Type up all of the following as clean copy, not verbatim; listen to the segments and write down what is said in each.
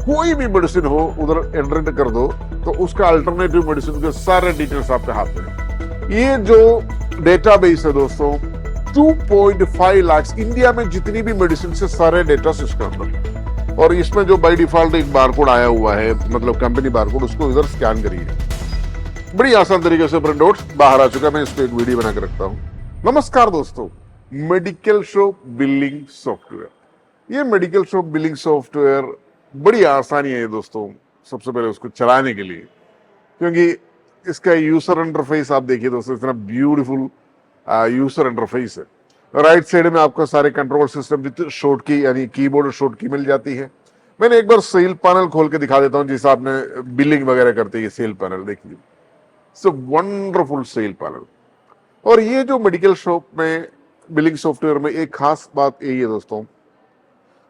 कोई भी मेडिसिन हो उधर एंटर कर दो तो उसका अल्टरनेटिव मेडिसिन के सारे डिटेल्स आपके हाथ में है। ये जो डेटाबेस है दोस्तों 2.5 लाख इंडिया में जितनी भी मेडिसिन से सारे डेटा इसके अंदर, और इसमें जो बाय डिफॉल्ट एक बारकोड आया हुआ है, मतलब कंपनी बारकोड, उसको इधर स्कैन करिए। बड़ी आसान तरीके से प्रिंट आउट बाहर आ चुका है, मैं इस पर एक वीडियो बना के रखता हूं। नमस्कार दोस्तों, मेडिकल शॉप बिलिंग सॉफ्टवेयर। ये मेडिकल शॉप बिलिंग सॉफ्टवेयर बड़ी आसानी है दोस्तों, सबसे पहले उसको चलाने के लिए, क्योंकि इसका यूजर इंटरफेस आप देखिए दोस्तों, इतना ब्यूटीफुल यूजर इंटरफेस है। राइट साइड में आपको सारे कंट्रोल सिस्टम विद शॉर्ट की यानी कीबोर्ड और शॉर्ट की मिल जाती है। मैंने एक बार सेल पैनल खोल के दिखा देता हूं, जिसे आपने बिलिंग वगैरह करते हैं। सेल पैनल देखिए, it's a wonderful sale panel. और ये जो मेडिकल शॉप में बिलिंग सॉफ्टवेयर में एक खास बात यही है दोस्तों,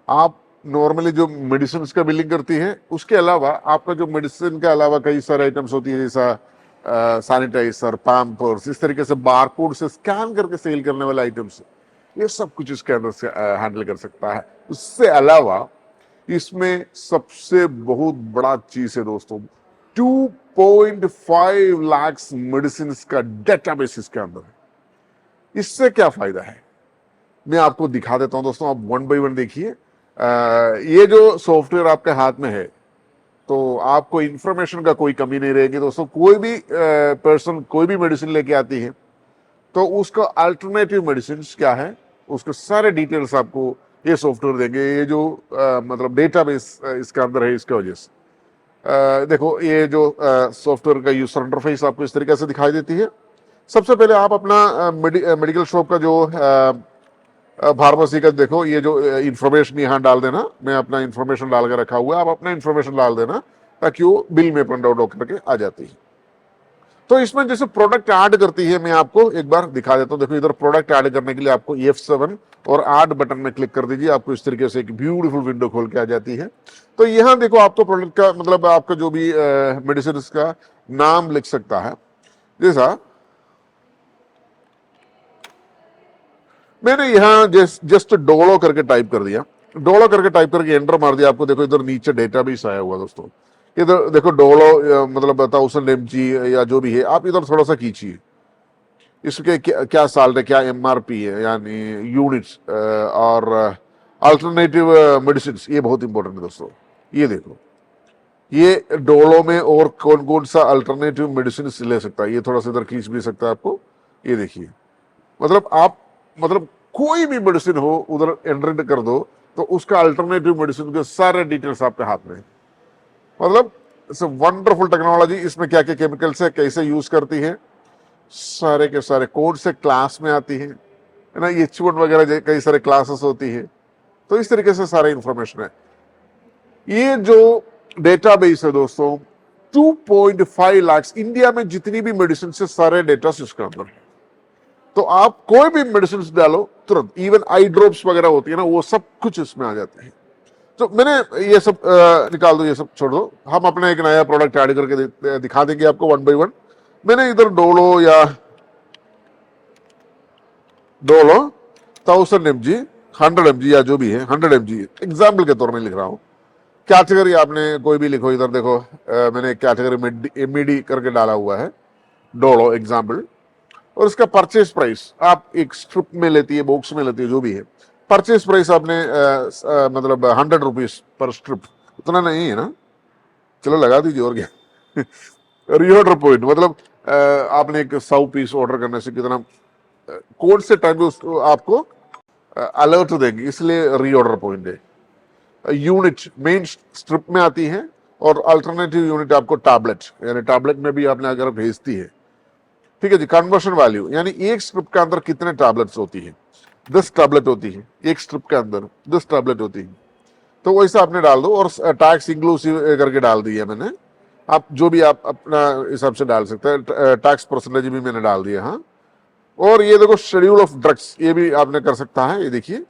आप नॉर्मली जो मेडिसिन का बिलिंग करती है, उसके अलावा आपका जो मेडिसिन के अलावा कई सारे आइटम्स होती है, जैसा सैनिटाइजर, पैम्पर्स, इस तरीके से बारकोड से स्कैन करके सेल करने वाले आइटम्स, ये सब कुछ इसके अंदर से हैंडल कर सकता है। उससे अलावा इसमें सबसे बहुत बड़ा चीज है दोस्तों, 2.5 लाख मेडिसिन का डेटाबेस इसके अंदर है। इससे क्या फायदा है मैं आपको दिखा देता हूं दोस्तों, आप वन बाय वन देखिए। ये जो सॉफ्टवेयर आपके हाथ में है तो आपको इंफॉर्मेशन का कोई कमी नहीं रहेगी दोस्तों। कोई भी पर्सन कोई भी मेडिसिन लेके आती है तो उसका अल्टरनेटिव मेडिसिन क्या है, उसके सारे डिटेल्स आपको ये सॉफ्टवेयर देंगे। ये जो मतलब डेटाबेस इसके अंदर है, इसके वजह से देखो, ये जो सॉफ्टवेयर का यूजर इंटरफेस आपको इस तरीके से दिखाई देती है। सबसे पहले आप अपना मेडिकल शॉप का जो फार्मेसी का देखो, ये जो इंफॉर्मेशन यहाँ डाल देना, मैं अपना इंफॉर्मेशन डाल के रखा हुआ है, आप अपना इंफॉर्मेशन डाल देना ताकि वो बिल में प्रिंट आउट होकर के आ जाती है। तो इसमें जैसे प्रोडक्ट ऐड करती है, मैं आपको एक बार दिखा देता हूँ। देखो, इधर प्रोडक्ट ऐड करने के लिए आपको F7 और ऐड बटन में क्लिक कर दीजिए, आपको इस तरीके से एक ब्यूटीफुल विंडो खोल के आ जाती है। तो यहाँ देखो, आपको प्रोडक्ट का मतलब आपका जो भी मेडिसिन का नाम लिख सकता है। जैसा मैंने यहाँ जस्ट डोलो करके टाइप कर दिया, डोलो करके टाइप करके एंटर मार दिया। आपको देखो इधर नीचे डेटाबेस आया हुआ दोस्तों, इधर देखो डोलो मतलब 1000 mg या जो भी है, आप इधर थोड़ा सा खींचिए। इसके क्या साल है, क्या MRP है यानी यूनिट्स, और अल्टरनेटिव मेडिसिन, ये बहुत इंपॉर्टेंट है दोस्तों। ये देखो, ये डोलो में और कौन कौन सा अल्टरनेटिव मेडिसिन ले सकता है, ये थोड़ा सा इधर खींच भी सकता है आपको। ये देखिए, मतलब आप मतलब कोई भी मेडिसिन हो उधर एंटर कर दो तो उसका अल्टरनेटिव मेडिसिन के सारे डिटेल्स आपके हाथ में। मतलब इट्स अ वंडरफुल टेक्नोलॉजी। इसमें क्या क्या केमिकल्स है, कैसे यूज करती है, सारे के सारे कौन से क्लास में आती है ना, H1 वगैरह कई सारे क्लासेस होती है। तो इस तरीके से सारे इंफॉर्मेशन है। ये जो डेटाबेस है दोस्तों 2.5 लाख इंडिया में जितनी भी मेडिसिन से सारे डेटा इसके अंदर है। तो आप कोई भी मेडिसिन डालो तुरंत, इवन आई ड्रॉप्स वगैरह होती है ना, वो सब कुछ इसमें आ जाते हैं। तो मैंने ये सब निकाल दो, ये सब छोड़ दो, हम अपना एक नया प्रोडक्ट ऐड करके दिखा देंगे आपको वन बाय वन। मैंने इधर डोलो या डोलो 1000 mg 100 mg या जो भी है 100 mg एग्जाम्पल के तौर में लिख रहा हूं। कैटेगरी आपने कोई भी लिखो, इधर देखो मैंने कैटेगरी में MED करके डाला हुआ है, डोलो एग्जाम्पल। और इसका परचेज प्राइस आप एक स्ट्रिप में लेती है, बॉक्स में लेती है, जो भी है, परचेज प्राइस आपने मतलब 100 रुपीज पर स्ट्रिप, उतना नहीं है ना, चलो लगा दीजिए और क्या। रीऑर्डर पॉइंट मतलब आपने एक 100 पीस ऑर्डर करने से कितना कौन से टाइम में आपको अलर्ट देंगे, इसलिए रीऑर्डर पॉइंट है। यूनिट मेन स्ट्रिप में आती है और अल्टरनेटिव यूनिट आपको टैबलेट, यानी टैबलेट में भी आपने अगर भेजती है, ठीक है जी। कन्वर्शन वैल्यू यानी एक स्ट्रिप के अंदर कितने टैबलेट्स होती है, 10 टैबलेट होती है एक स्ट्रिप के अंदर, 10 टैबलेट होती है। तो वैसा आपने डाल दो, और टैक्स इंक्लूसिव करके डाल दिया मैंने। आप जो भी आप अपना हिसाब से डाल सकते हैं, टैक्स परसेंटेज भी मैंने डाल दिया। हाँ, और ये देखो शेड्यूल ऑफ ड्रग्स, ये भी आपने कर सकता है, ये देखिए।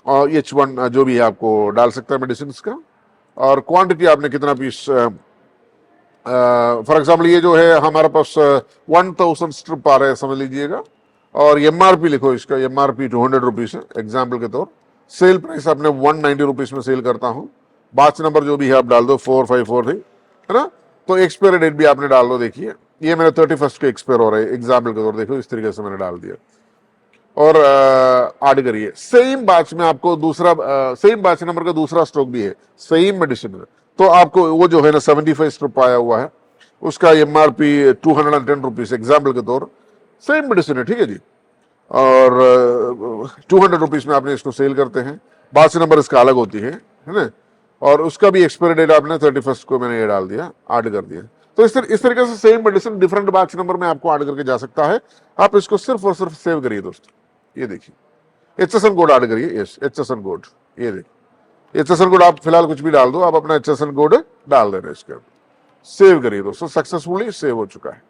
और H1 जो भी है आपको डाल सकता है मेडिसिन का, और क्वांटिटी आपने कितना पीस, फॉर एग्जाम्पल ये जो है हमारे पास 1000 स्ट्रिप आ रहे हैं समझ लीजिएगा, और MRP लिखो, इसका MRP 200 रुपीज है एग्जाम्पल के तौर। सेल प्राइस आपने 190 रुपीज में सेल करता हूं, बैच नंबर जो भी है आप डाल दो 4543, है ना। तो एक्सपायरी डेट भी आपने डाल दो। देखिए ये मेरे 31 को एक्सपायर हो रहा है, एग्जाम्पल के तौर देखो इस तरीके से मैंने डाल दिया और ऐड करिए। सेम बैच में आपको दूसरा सेम बैच नंबर का दूसरा स्टॉक भी है सेम मेडिसिन में, तो आपको वो जो है ना 75 स्ट्रिप आया हुआ है, उसका MRP 210 रुपीज एग्जाम्पल के तौर, सेम मेडिसिन है, ठीक है जी। और 200 रुपीज में आपने इसको सेल करते हैं, बैच नंबर इसका अलग होती है ना। और उसका भी एक्सपायरी डेट आपने 31 को मैंने ये डाल दिया, ऐड कर दिया। तो इस तरीके से same medicine different batch number में आपको ऐड करके जा सकता है। आप इसको सिर्फ और सिर्फ सेव करिए दोस्तों। ये देखिए HSN कोड ऐड करिए, यस HSN कोड, ये देखिए HSN कोड आप फिलहाल कुछ भी डाल दो, आप अपना HSN कोड डाल देना इसके अंदर, सेव करिए दोस्तों। सक्सेसफुली सेव हो चुका है,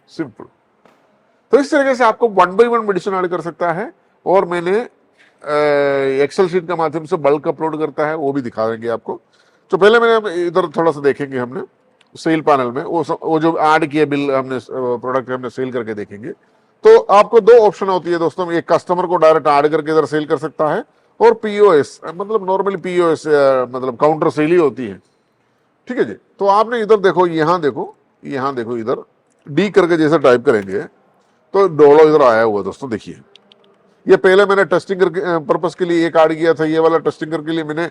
सिंपल। तो इस तरीके से आपको 1 by 1 मेडिसिन ऐड कर सकता है। और मैंने एक्सेल शीट के माध्यम से बल्क अपलोड करता है, वो भी दिखा देंगे आपको। तो पहले मैंने इधर थोड़ा सा देखेंगे हमने सेल पैनल में वो जो ऐड किया बिल हमने प्रोडक्ट हमने सेल करके देखेंगे। तो आपको दो ऑप्शन होती है दोस्तों, एक कस्टमर को डायरेक्ट ऐड करके इधर सेल कर सकता है, और POS मतलब नॉर्मली POS मतलब काउंटर सेल ही होती है, ठीक है जी। तो आपने इधर देखो, यहाँ देखो इधर डी करके जैसे टाइप करेंगे तो डोलो इधर आया हुआ दोस्तों। देखिए ये पहले मैंने टेस्टिंग करके पर्पस के लिए एक ऐड किया था, ये वाला टेस्टिंग करके लिए मैंने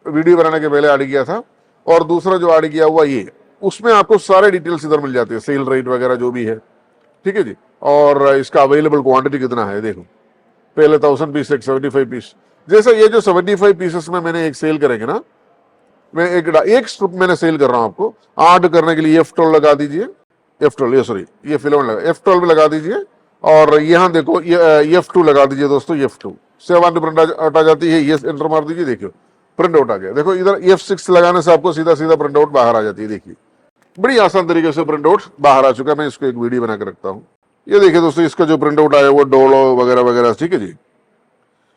वीडियो बनाने के पहले ऐड किया था। और दूसरा जो ऐड किया हुआ ये, उसमें आपको सारे डिटेल्स इधर मिल जाते हैं, सेल रेट वगैरह जो भी है, ठीक है जी। और इसका अवेलेबल क्वांटिटी कितना है देखो, पहले 1000 पीस, 75 पीस। जैसा ये जो 75 पीसेस में मैंने एक सेल करेंगे ना, मैं एक स्ट्रिप मैंने सेल कर रहा हूं आपको। ऐड करने के लिए F12 लगा दीजिए, F12 ये सॉरी ये फिल्म लगा, F12 भी लगा दीजिए। और यहाँ देखो ये F2 लगा दीजिए दोस्तों, F2 save out print out आ जाती है, ये एंटर मार दीजिए, देखियो प्रिंट आउट आ गया। देखो इधर F6 लगाने से आपको सीधा सीधा प्रिंट आउट बाहर आ जाती है। देखिए बड़ी आसान तरीके से प्रिंट आउट बाहर आ चुका है। मैं इसको एक वीडियो बना के रखता हूँ। ये देखिए दोस्तों, इसका जो प्रिंट आउट आया वो डोलो वगैरह वगैरह, ठीक है जी।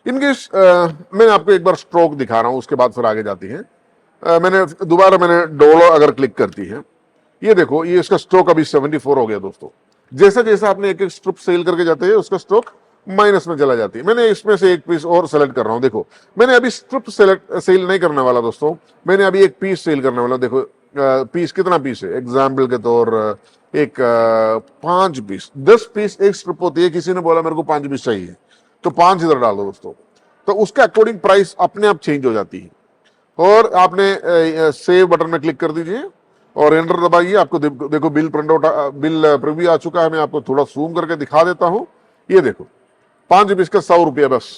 इनके मैं आपको एक बार स्ट्रोक दिखा रहा हूँ, उसके बाद फिर आगे जाती है। मैंने डोलो अगर क्लिक करती है, ये देखो ये इसका स्ट्रोक अभी 74 हो गया दोस्तों। जैसा जैसा आपने एक एक स्ट्रिप सेल करके जाते हैं, उसका स्ट्रोक माइनस में चला जाती है। मैंने इसमें से एक पीस और सेलेक्ट कर रहा हूं। देखो मैंने अभी स्ट्रिप सेल नहीं करने वाला दोस्तों, मैंने अभी एक पीस सेल करने वाला। देखो पीस कितना पीस है, एग्जाम्पल के तौर एक 5 पीस, 10 पीस एक स्ट्रिप होती है। किसी ने बोला मेरे को 5 पीस चाहिए, तो 5 इधर डाल दो दोस्तों। तो उसके अकॉर्डिंग प्राइस अपने आप चेंज हो जाती है। और आपने सेव बटन में क्लिक कर दीजिए और एंटर दबाइए। आपको देखो bill print out, bill preview आ चुका है। मैं आपको थोड़ा जूम करके दिखा देता हूं। ये देखो 5 पीस का 100 रुपया बस,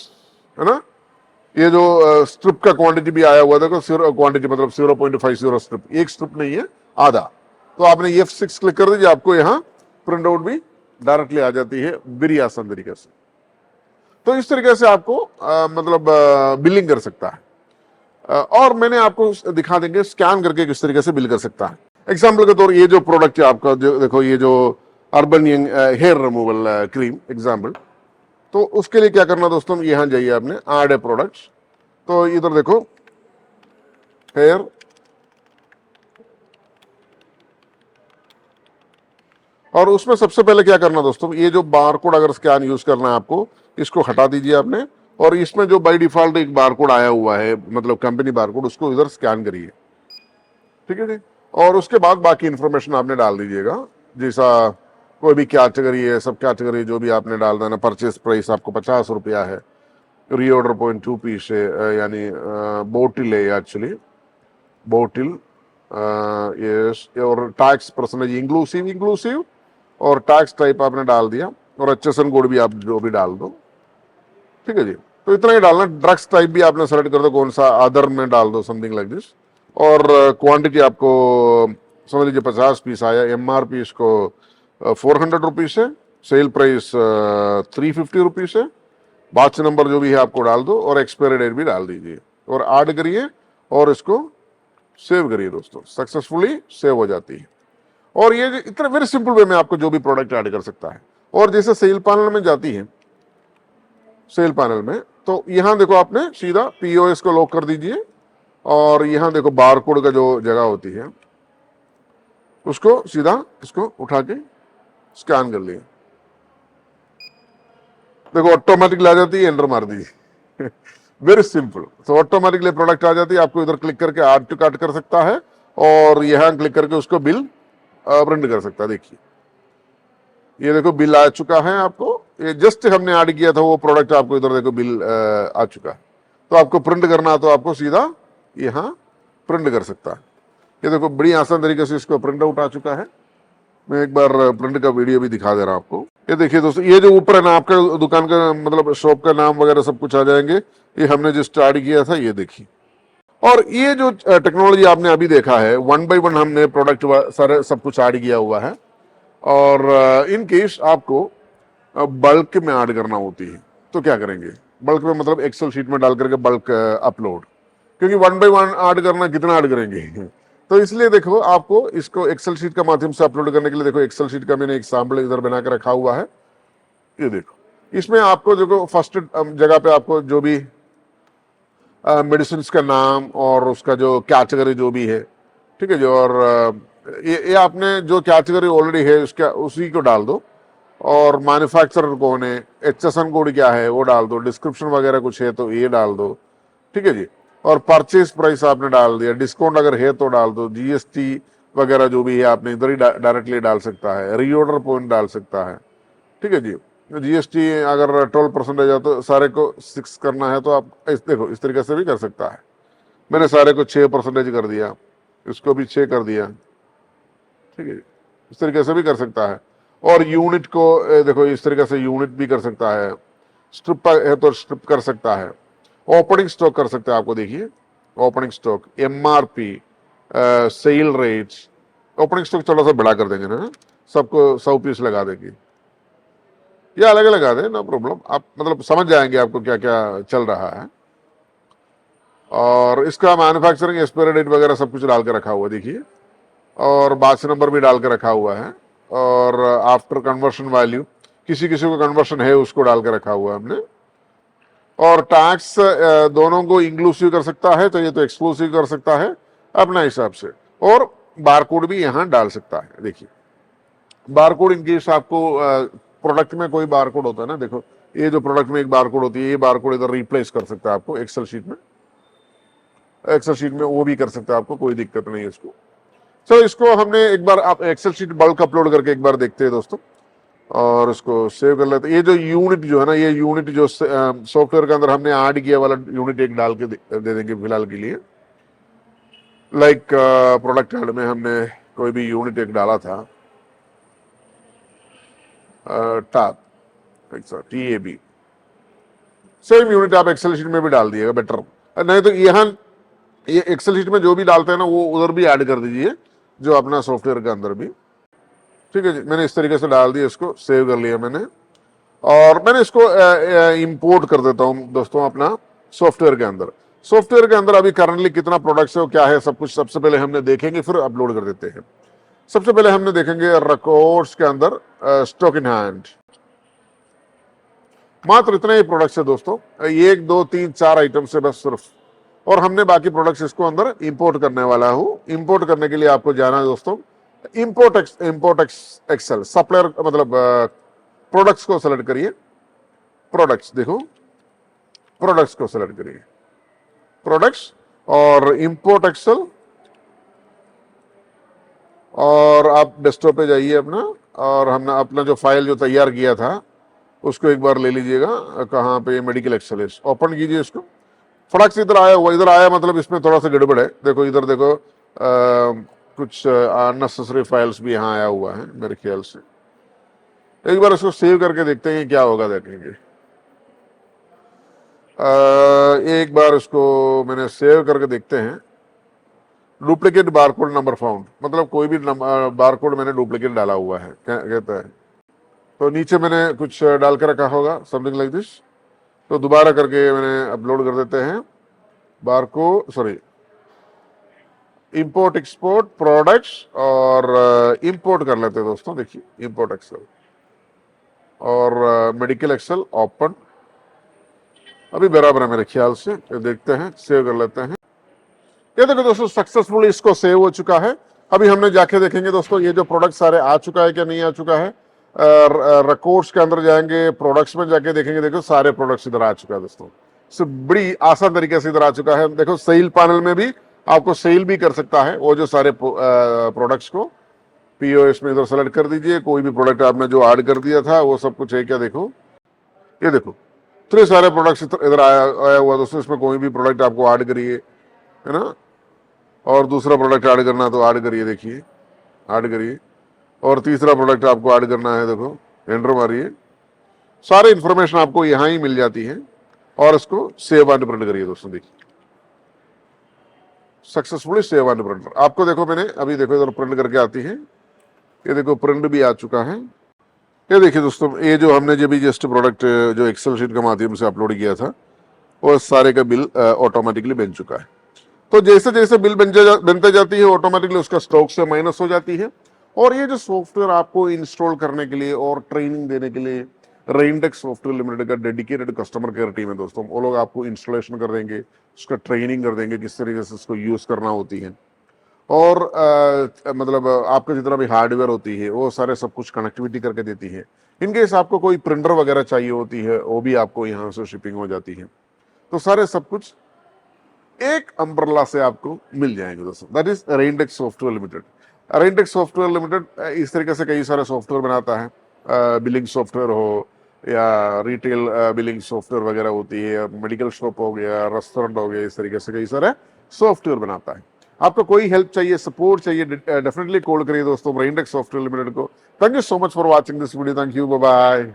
है ना। ये जो स्ट्रिप का क्वांटिटी भी आया हुआ, देखो क्वांटिटी मतलब 0.50 स्ट्रिप, एक स्ट्रिप नहीं है, आधा। तो आपने F6 क्लिक कर दीजिए, आपको यहाँ प्रिंट आउट भी डायरेक्टली आ जाती है बड़ी आसान तरीके से। तो इस तरीके से आपको मतलब बिलिंग कर सकता है। और मैंने आपको दिखा देंगे स्कैन करके किस तरीके से बिल कर सकता है। एग्जाम्पल के तौर ये जो प्रोडक्ट है आपका, जो देखो ये जो urban young hair removal cream example, तो उसके लिए क्या करना दोस्तों, यहां जाइए आपने ऐड ए प्रोडक्ट्स, तो इधर देखो हेयर, और उसमें सबसे पहले क्या करना दोस्तों, ये जो बारकोड अगर स्कैन यूज करना है आपको, इसको हटा दीजिए आपने। और इसमें जो बाय डिफॉल्ट एक बारकोड आया हुआ है, मतलब कंपनी बारकोड, उसको इधर स्कैन करिए, ठीक है जी। और उसके बाद बाकी इंफॉर्मेशन आपने डाल दीजिएगा, जैसा कोई भी कैटेगरी है, सब कैटेगरी जो भी आपने डाल देना। परचेस प्राइस आपको 50 रुपया है, रीऑर्डर पॉइंट 2 पीस है, यानी बोटिल है एक्चुअली, बोटिल यस। और टैक्स परसेंटेज इंक्लूसिव और टैक्स टाइप आपने डाल दिया, और HSN कोड भी आप जो भी डाल दो, ठीक है जी। तो इतना ही डालना। ड्रग्स टाइप भी आपने सेलेक्ट कर दो, कौन सा अदर में डाल दो, समथिंग लाइक दिस। और क्वांटिटी आपको समझ लीजिए 50 पीस आया। MRP इसको 400 रुपीज है, सेल प्राइस 350 रुपीज है। बैच नंबर जो भी है आपको डाल दो, और एक्सपायरी डेट भी डाल दीजिए, और ऐड करिए और इसको सेव करिए दोस्तों। सक्सेसफुली सेव हो जाती है। और ये इतना वेरी सिंपल वे में आपको जो भी प्रोडक्ट ऐड कर सकता है। और जैसे सेल पैनल में जाती है, सेल पैनल में तो यहां देखो आपने सीधा POS को लॉक कर दीजिए, और यहां देखो बारकोड का जो जगह होती है, उसको सीधा इसको उठा के स्कैन कर लिए, देखो ऑटोमेटिक ला जाती है, एंटर मार दीजिए। Very simple. तो ऑटोमेटिकली प्रोडक्ट आ जाती है, आपको इधर क्लिक करके ऐड टू कार्ट कर सकता है और यहाँ क्लिक करके उसको बिल प्रिंट कर सकता है। देखिए ये देखो बिल आ चुका है, आपको ये जस्ट हमने ऐड किया था वो प्रोडक्ट, आपको इधर देखो बिल आ चुका है। तो आपको प्रिंट करना तो आपको सीधा यहाँ प्रिंट कर सकता है। ये देखो बड़ी आसान तरीके से इसको प्रिंट आउट आ चुका है। मैं एक बार प्रिंट का वीडियो भी दिखा दे रहा हूं आपको। ये देखिए दोस्तों, ये जो ऊपर है ना आपका दुकान का मतलब शॉप का नाम वगैरह सब कुछ आ जाएंगे। ये हमने जो स्टार्ट किया था ये देखिए। और ये जो टेक्नोलॉजी आपने अभी देखा है, 1 बाय 1 हमने प्रोडक्ट सारे सब कुछ ऐड किया हुआ है। और इन केस आपको बल्क में ऐड करना होती है तो क्या करेंगे, बल्क में मतलब एक्सेल शीट में डाल करके बल्क अपलोड, क्योंकि 1 बाय 1 ऐड करना, कितना ऐड करेंगे तो इसलिए देखो आपको इसको एक्सेल शीट का माध्यम से अपलोड करने के लिए देखो एक्सेल शीट का मैंने एक सैंपल इधर बना के रखा हुआ है। ये देखो इसमें आपको देखो फर्स्ट जगह पे आपको जो भी मेडिसिन का नाम और उसका जो कैटेगरी जो भी है, ठीक है जो, और ये आपने जो कैटेगरी ऑलरेडी है उसका उसी को डाल दो, और मैन्युफैक्चरर कौन है, HSN कोड क्या है वो डाल दो, डिस्क्रिप्शन वगैरह कुछ है तो ये डाल दो, ठीक है जी। और परचेज प्राइस आपने डाल दिया, डिस्काउंट अगर है तो डाल दो, GST वगैरह जो भी है आपने इधर ही डायरेक्टली डाल सकता है, रीऑर्डर पॉइंट डाल सकता है, ठीक है जी। GST अगर 12% है तो सारे को 6 करना है तो आप देखो इस तरीके से भी कर सकता है। मैंने सारे को 6% कर दिया, इसको भी 6 कर दिया, ठीक है, इस तरीके से भी कर सकता है। और यूनिट को देखो इस तरीके से यूनिट भी कर सकता है, स्ट्रिप है तो स्ट्रिप कर सकता है, ओपनिंग स्टॉक कर सकते हैं। आपको देखिए opening stock, MRP, sale rates, opening stock थोड़ा सा बड़ा कर देंगे ना, सबको 100 पीस लगा देंगे या अलग अलग लगा दें, नो प्रॉब्लम, आप मतलब समझ जाएंगे आपको क्या क्या चल रहा है। और इसका मैन्युफैक्चरिंग एक्सपायरी डेट वगैरह सब कुछ डाल के रखा हुआ देखिए, और बैच नंबर भी डाल के रखा हुआ है, और आफ्टर कन्वर्शन वैल्यू किसी किसी को कन्वर्शन है उसको डाल के रखा हुआ है हमने। और टैक्स दोनों को इंक्लूसिव कर सकता है तो ये तो एक्सक्लूसिव कर सकता है अपना हिसाब से, और बारकोड भी यहाँ डाल सकता है। देखिए बारकोड इन केस आपको प्रोडक्ट में कोई बारकोड होता है ना, देखो ये जो प्रोडक्ट में एक बारकोड होती है, ये बारकोड इधर रिप्लेस कर सकता है आपको एक्सेल शीट में, एक्सेल शीट में वो भी कर सकता है आपको, कोई दिक्कत नहीं है इसको। चलो इसको हमने एक बार आप एक्सेल शीट बल्क अपलोड करके एक बार देखते हैं दोस्तों, और इसको सेव कर लेते हैं। ये जो यूनिट जो है ना, ये यूनिट जो सॉफ्टवेयर के अंदर हमने ऐड किया वाला यूनिट एक डाल के दे देंगे फिलहाल के लिए। लाइक प्रोडक्ट ऐड में हमने कोई भी यूनिट एक डाला था, टैब TAB, सेम यूनिट आप एक्सेल शीट में भी डाल दिएगा बेटर, नहीं तो यहाँ ये एक्सेल शीट में जो भी डालते हैं ना वो उधर भी ऐड कर दीजिए जो अपना सॉफ्टवेयर के अंदर भी, ठीक है जी। मैंने इस तरीके से डाल दिया, इसको सेव कर लिया मैंने, और मैंने इसको इंपोर्ट कर देता हूं दोस्तों अपना सॉफ्टवेयर के अंदर। सॉफ्टवेयर के अंदर अभी करंटली कितना प्रोडक्ट्स है, क्या है सब कुछ सबसे पहले हमने देखेंगे, फिर अपलोड कर देते हैं। सबसे पहले हमने देखेंगे रिकॉर्ड्स के अंदर स्टॉक इन हैंड, मात्र इतने ही प्रोडक्ट्स है दोस्तों, 1 2 3 4 आइटम से बस सिर्फ, और हमने बाकी प्रोडक्ट्स इसको अंदर इंपोर्ट करने वाला हूं। इंपोर्ट करने के लिए आपको जाना है दोस्तों इंपोर्ट एक्सेल, सप्लायर मतलब प्रोडक्ट्स को सेलेक्ट करिए, प्रोडक्ट्स देखो, प्रोडक्ट्स को सेलेक्ट करिए, प्रोडक्ट्स और इंपोर्ट एक्सेल, और आप डेस्कटॉप पे जाइए अपना, और हमने अपना जो फाइल जो तैयार किया था उसको एक बार ले लीजिएगा, कहाँ पे मेडिकल एक्सेल है, ओपन कीजिए इसको। फटाक से इधर आया हुआ, इधर आया मतलब इसमें थोड़ा सा गड़बड़ है, देखो इधर देखो कुछ अननेसेसरी फाइल्स भी यहाँ आया हुआ है मेरे ख्याल से। एक बार इसको सेव करके देखते हैं क्या होगा, देखेंगे। एक बार इसको मैंने सेव करके देखते हैं। डुप्लीकेट बारकोड नंबर फाउंड, मतलब कोई भी बारकोड मैंने डुप्लीकेट डाला हुआ है कहता है, तो नीचे मैंने कुछ डाल के रखा होगा समथिंग लाइक दिस, तो दोबारा करके मैंने अपलोड कर देते हैं barcode, sorry import export products, और इंपोर्ट कर लेते हैं दोस्तों। देखिए इंपोर्ट एक्सेल और मेडिकल एक्सेल ओपन, अभी बराबर है मेरे ख्याल से, देखते हैं, सेव कर लेते हैं। ये देखो दोस्तों सक्सेसफुली इसको सेव हो चुका है। अभी हमने जाके देखेंगे दोस्तों ये जो प्रोडक्ट सारे आ चुका है क्या नहीं आ चुका है। रिकॉर्ड्स के अंदर जाएंगे, प्रोडक्ट्स में जाके देखेंगे, देखो सारे प्रोडक्ट्स इधर आ चुका है दोस्तों, से बड़ी आसान तरीके से इधर आ चुका है। देखो सेल पैनल में भी आपको सेल भी कर सकता है वो जो सारे प्रोडक्ट्स को। पीओएस में इधर सेलेक्ट कर दीजिए, कोई भी प्रोडक्ट आपने जो ऐड कर दिया था वो सब कुछ है क्या, देखो ये देखो इतने सारे प्रोडक्ट्स इधर आया हुआ दोस्तों। इसमें कोई भी प्रोडक्ट आपको ऐड करिए, है ना, और दूसरा प्रोडक्ट ऐड करना तो ऐड करिए, देखिए ऐड करिए, और तीसरा प्रोडक्ट आपको ऐड करना है, देखो एंटर मारिए, सारे इंफॉर्मेशन आपको यहाँ ही मिल जाती है। और इसको सेव एंड प्रिंट करिए दोस्तों, देखिए सक्सेसफुली सेव एंड प्रिंट। आपको देखो मैंने अभी देखो इधर प्रिंट करके आती है, ये देखो प्रिंट भी आ चुका है। ये देखिए दोस्तों, ये जो हमने जब भी जस्ट प्रोडक्ट जो एक्सेल शीट के माध्यम से अपलोड किया था वो सारे का बिल ऑटोमेटिकली बन चुका है। तो जैसे जैसे बिल बनते जाती है ऑटोमेटिकली उसका स्टॉक से माइनस हो जाती है। और ये जो सॉफ्टवेयर आपको इंस्टॉल करने के लिए और ट्रेनिंग देने के लिए रेनटेक सॉफ्टवेयर लिमिटेड का डेडिकेटेड कस्टमर केयर टीम है दोस्तों। वो लोग आपको इंस्टॉलेशन कर देंगे, उसका ट्रेनिंग कर देंगे किस तरीके से इसको यूज करना होती है, और मतलब आपका जितना भी हार्डवेयर होती है वो सारे सब कुछ कनेक्टिविटी करके देती है। इनकेस आपको कोई प्रिंटर वगैरह चाहिए होती है वो भी आपको यहाँ से शिपिंग हो जाती है। तो सारे सब कुछ एक अम्ब्रेला से आपको मिल जाएंगे दोस्तों। That is Rentech software limited. Rentech software limited इस तरीके से कई सारे सॉफ्टवेयर बनाता है, बिलिंग सॉफ्टवेयर हो या रिटेल बिलिंग सॉफ्टवेयर वगैरह होती है, मेडिकल शॉप हो गया, रेस्टोरेंट हो गया, इस तरीके से कई सारे सॉफ्टवेयर बनाता है। आपको कोई हेल्प चाहिए, सपोर्ट चाहिए, डेफिनेटली कॉल करिए दोस्तों रेनटेक सॉफ्टवेयर लिमिटेड को। Thank you so much for watching this video. Thank you, bye bye.